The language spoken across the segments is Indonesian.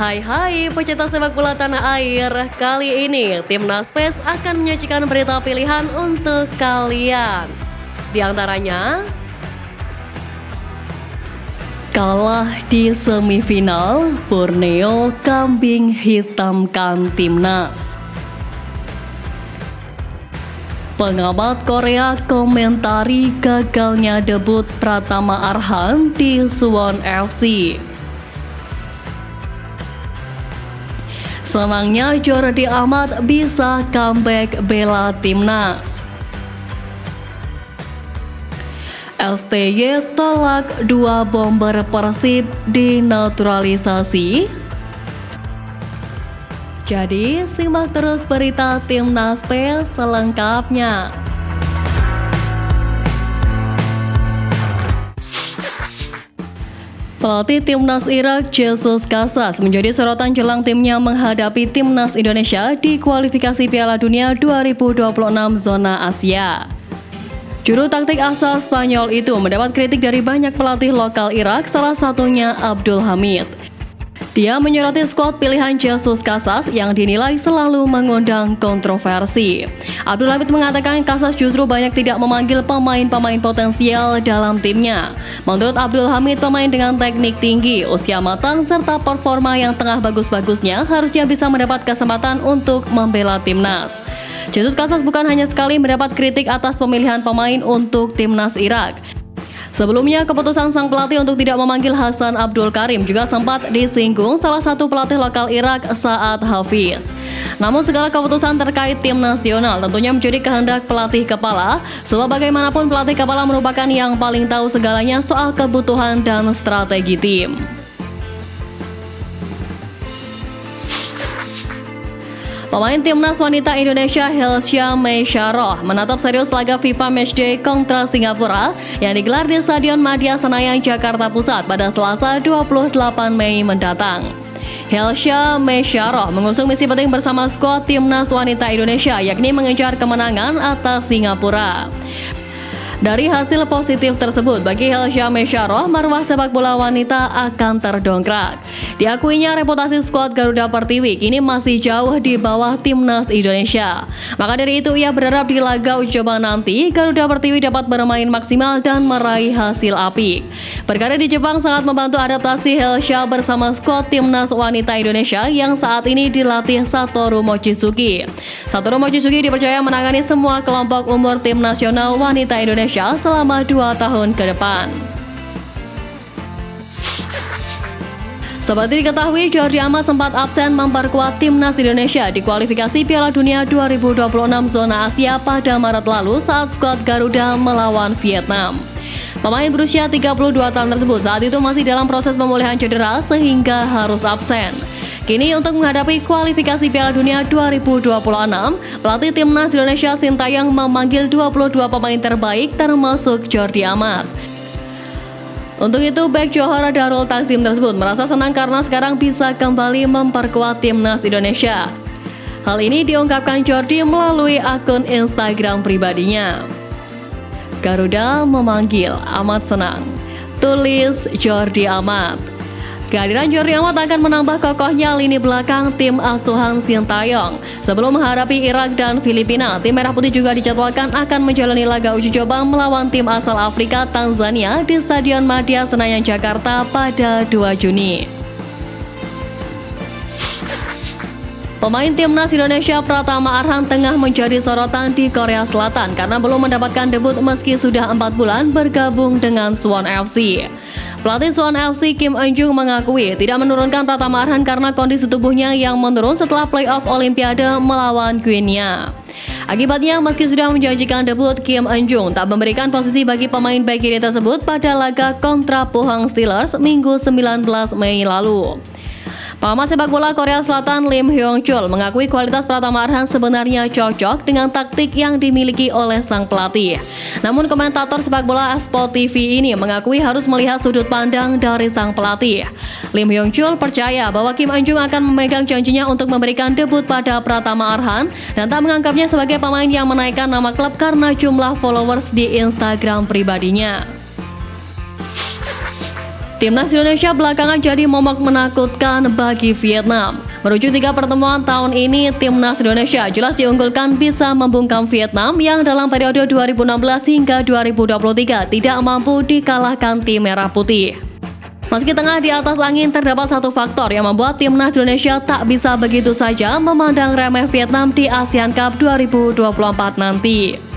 Hai pecinta sepak bola tanah air. Kali ini Timnas PES akan menyajikan berita pilihan untuk kalian. Di antaranya, kalah di semifinal, Borneo kambing hitamkan Timnas. Pengamat Korea komentari gagalnya debut Pratama Arhan di Suwon FC. Senangnya Jordi Amat bisa comeback bela Timnas. STY tolak 2 bomber Persib dinaturalisasi. Jadi simak terus berita Timnas PES selengkapnya. Pelatih Timnas Irak Jesus Casas menjadi sorotan jelang timnya menghadapi Timnas Indonesia di kualifikasi Piala Dunia 2026 zona Asia. Juru taktik asal Spanyol itu mendapat kritik dari banyak pelatih lokal Irak, salah satunya Abdul Hamid. Dia menyoroti skuad pilihan Jesus Casas yang dinilai selalu mengundang kontroversi. Abdul Hamid mengatakan Casas justru banyak tidak memanggil pemain-pemain potensial dalam timnya. Menurut Abdul Hamid, pemain dengan teknik tinggi, usia matang, serta performa yang tengah bagus-bagusnya harusnya bisa mendapat kesempatan untuk membela Timnas. Jesus Casas bukan hanya sekali mendapat kritik atas pemilihan pemain untuk Timnas Irak. Sebelumnya, keputusan sang pelatih untuk tidak memanggil Hasan Abdul Karim juga sempat disinggung salah satu pelatih lokal Irak, Saad Hafiz. Namun segala keputusan terkait tim nasional tentunya menjadi kehendak pelatih kepala, sebab bagaimanapun pelatih kepala merupakan yang paling tahu segalanya soal kebutuhan dan strategi tim. Pemain Timnas Wanita Indonesia Helsya Meisyaroh menatap serius laga FIFA Matchday kontra Singapura yang digelar di Stadion Madia Senayan, Jakarta Pusat pada Selasa 28 Mei mendatang. Helsya Meisyaroh mengusung misi penting bersama skuad Timnas Wanita Indonesia, yakni mengejar kemenangan atas Singapura. Dari hasil positif tersebut, bagi Helsya Meisyaroh, marwah sepak bola wanita akan terdongkrak. Diakuinya reputasi skuad Garuda Pertiwi kini masih jauh di bawah Timnas Indonesia. Maka dari itu ia berharap di laga uji coba nanti, Garuda Pertiwi dapat bermain maksimal dan meraih hasil apik. Berkarir di Jepang sangat membantu adaptasi Helsya bersama skuad Timnas Wanita Indonesia yang saat ini dilatih Satoru Mochizuki. Satoru Mochizuki dipercaya menangani semua kelompok umur tim nasional wanita Indonesia selama 2 tahun ke depan. Seperti diketahui, Jordi Amat sempat absen memperkuat Timnas Indonesia di kualifikasi Piala Dunia 2026 zona Asia pada Maret lalu saat skuad Garuda melawan Vietnam. Pemain berusia 32 tahun tersebut saat itu masih dalam proses pemulihan cedera sehingga harus absen. Kini untuk menghadapi kualifikasi Piala Dunia 2026, pelatih Timnas Indonesia Sintayong memanggil 22 pemain terbaik termasuk Jordi Amat. Untuk itu, bek Johor Darul Takzim tersebut merasa senang karena sekarang bisa kembali memperkuat Timnas Indonesia. Hal ini diungkapkan Jordi melalui akun Instagram pribadinya. Garuda memanggil, Amat senang, tulis Jordi Amat. Kehadiran Jordi Amat akan menambah kokohnya lini belakang tim asuhan Sintayong. Sebelum menghadapi Irak dan Filipina, tim Merah Putih juga dijadwalkan akan menjalani laga uji coba melawan tim asal Afrika Tanzania di Stadion Madia Senayan, Jakarta pada 2 Juni. Pemain Timnas Indonesia Pratama Arhan tengah menjadi sorotan di Korea Selatan karena belum mendapatkan debut meski sudah 4 bulan bergabung dengan Suwon FC. Pelatih Suwon FC Kim Eun-jung mengakui tidak menurunkan Pratama Arhan karena kondisi tubuhnya yang menurun setelah playoff Olimpiade melawan Guinea. Akibatnya, meski sudah menjanjikan debut, Kim Eun-jung tak memberikan posisi bagi pemain bek kiri tersebut pada laga kontra Pohang Steelers Minggu 19 Mei lalu. Pengamat sepak bola Korea Selatan Lim Hyung-chul mengakui kualitas Pratama Arhan sebenarnya cocok dengan taktik yang dimiliki oleh sang pelatih. Namun komentator sepak bola Sport TV ini mengakui harus melihat sudut pandang dari sang pelatih. Lim Hyung-chul percaya bahwa Kim Eun-jung akan memegang janjinya untuk memberikan debut pada Pratama Arhan dan tak menganggapnya sebagai pemain yang menaikkan nama klub karena jumlah followers di Instagram pribadinya. Timnas Indonesia belakangan jadi momok menakutkan bagi Vietnam. Merujuk 3 pertemuan tahun ini, Timnas Indonesia jelas diunggulkan bisa membungkam Vietnam yang dalam periode 2016 hingga 2023 tidak mampu dikalahkan tim Merah Putih. Meski tengah di atas angin, terdapat satu faktor yang membuat Timnas Indonesia tak bisa begitu saja memandang remeh Vietnam di ASEAN Cup 2024 nanti.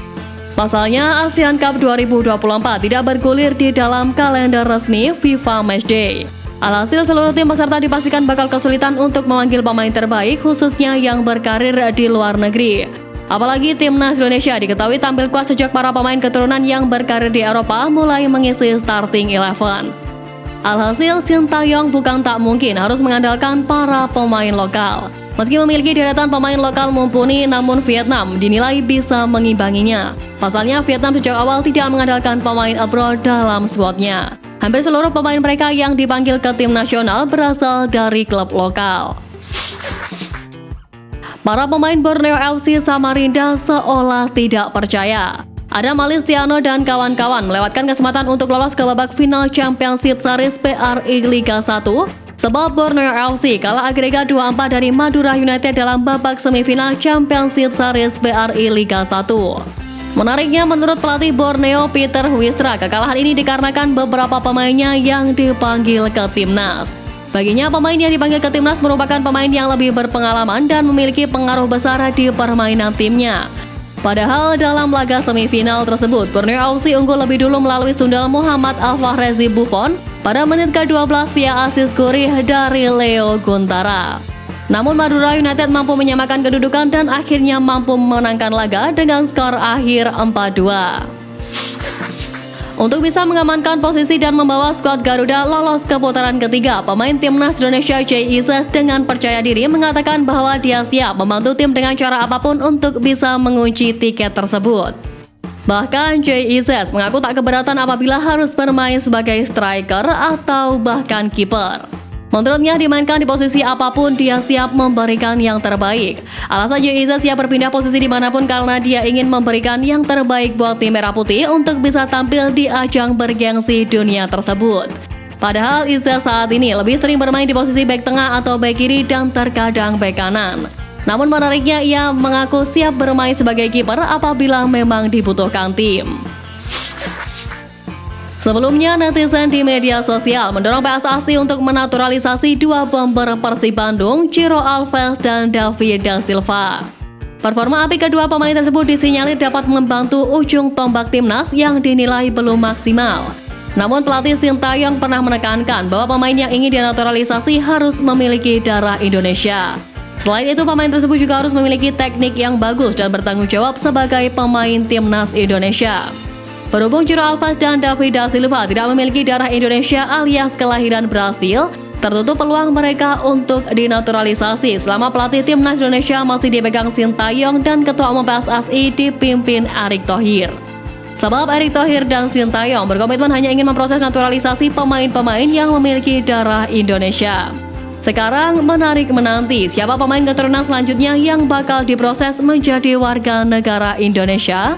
Pasalnya, ASEAN Cup 2024 tidak bergulir di dalam kalender resmi FIFA Matchday. Alhasil, seluruh tim peserta dipastikan bakal kesulitan untuk memanggil pemain terbaik, khususnya yang berkarir di luar negeri. Apalagi Timnas Indonesia diketahui tampil kuat sejak para pemain keturunan yang berkarir di Eropa mulai mengisi starting 11. Alhasil, Sintayong bukan tak mungkin harus mengandalkan para pemain lokal. Meski memiliki deretan pemain lokal mumpuni, namun Vietnam dinilai bisa mengimbanginya. Pasalnya, Vietnam sejak awal tidak mengandalkan pemain abroad dalam skuadnya. Hampir seluruh pemain mereka yang dipanggil ke tim nasional berasal dari klub lokal. Para pemain Borneo FC Samarinda seolah tidak percaya. Adam Alistiano dan kawan-kawan melewatkan kesempatan untuk lolos ke babak final Championship Series BRI Liga 1 sebab Borneo FC kalah agregat 2-4 dari Madura United dalam babak semifinal Championship Series BRI Liga 1. Menariknya, menurut pelatih Borneo Peter Huistra, kekalahan ini dikarenakan beberapa pemainnya yang dipanggil ke timnas. Baginya, pemain yang dipanggil ke timnas merupakan pemain yang lebih berpengalaman dan memiliki pengaruh besar di permainan timnya. Padahal dalam laga semifinal tersebut, Borneo FC unggul lebih dulu melalui sundal Muhammad Alfahrezi Buffon pada menit ke-12 via asis gurih dari Leo Guntara. Namun Madura United mampu menyamakan kedudukan dan akhirnya mampu memenangkan laga dengan skor akhir 4-2. Untuk bisa mengamankan posisi dan membawa skuad Garuda lolos ke putaran ketiga, pemain Timnas Indonesia Jay Ises dengan percaya diri mengatakan bahwa dia siap membantu tim dengan cara apapun untuk bisa mengunci tiket tersebut. Bahkan Jay Ises mengaku tak keberatan apabila harus bermain sebagai striker atau bahkan kiper. Menurutnya, dimainkan di posisi apapun, dia siap memberikan yang terbaik. Alasan Jay Ises siap berpindah posisi dimanapun karena dia ingin memberikan yang terbaik buat tim Merah Putih untuk bisa tampil di ajang bergengsi dunia tersebut. Padahal Ises saat ini lebih sering bermain di posisi bek tengah atau bek kiri dan terkadang bek kanan. Namun menariknya, ia mengaku siap bermain sebagai kiper apabila memang dibutuhkan tim. Sebelumnya, netizen di media sosial mendorong PSSI untuk menaturalisasi dua bomber Persib Bandung, Ciro Alves dan David da Silva. Performa api kedua pemain tersebut disinyalir dapat membantu ujung tombak timnas yang dinilai belum maksimal. Namun pelatih Sintayong pernah menekankan bahwa pemain yang ingin dinaturalisasi harus memiliki darah Indonesia. Selain itu, pemain tersebut juga harus memiliki teknik yang bagus dan bertanggung jawab sebagai pemain timnas Indonesia. Berhubung Ciro Alves dan David da Silva tidak memiliki darah Indonesia alias kelahiran Brasil, tertutup peluang mereka untuk dinaturalisasi selama pelatih timnas Indonesia masih dipegang Sintayong dan Ketua Umum PSSI dipimpin Erick Thohir. Sebab Erick Thohir dan Sintayong berkomitmen hanya ingin memproses naturalisasi pemain-pemain yang memiliki darah Indonesia. Sekarang menarik menanti siapa pemain keturunan selanjutnya yang bakal diproses menjadi warga negara Indonesia.